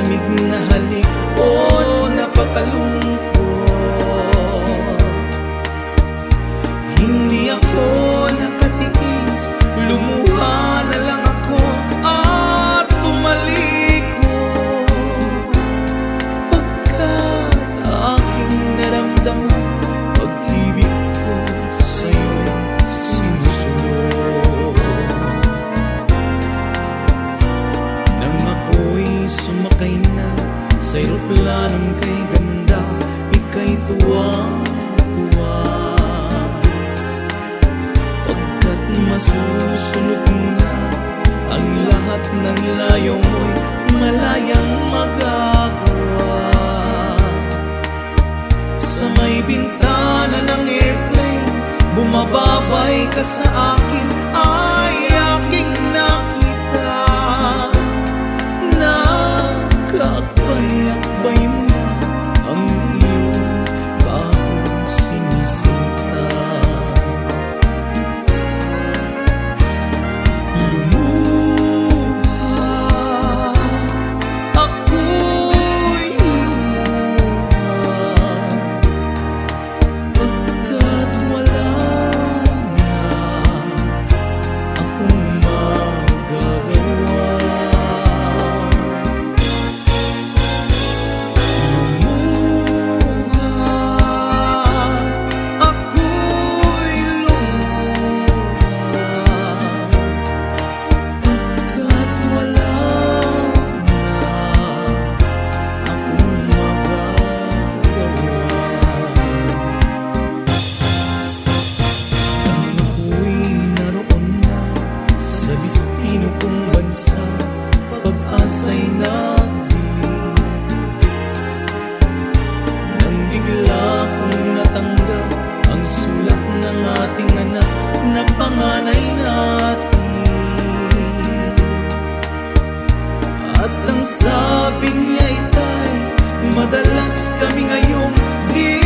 malamig na halik o napakalungkot. Hindi ako nakatiis, lumuha na lang ako at tumalikod, pagkat aking naramdaman pag-ibig ko sa'yo'y sinusunod. Nang ako'y sumakay na sa eroplanong kay ganda, ika'y tuwang-tuwa, pagkat masusunod mo na ang lahat ng layo mo'y malayang magagawa. Sa may bintana ng airplane, bumababay ka sa akin, ay aking nakita na kaakbay-akbay mo na ang iyong bagong sinisinta. Lumuha, ako'y lumuha, pagkat wala na akong magagawa. Pag-asa'y nagdilim, nang bigla kong natanggap ang sulat ng ating anak na panganay natin. At ang sabi niya, itay, madalas kami ngayong di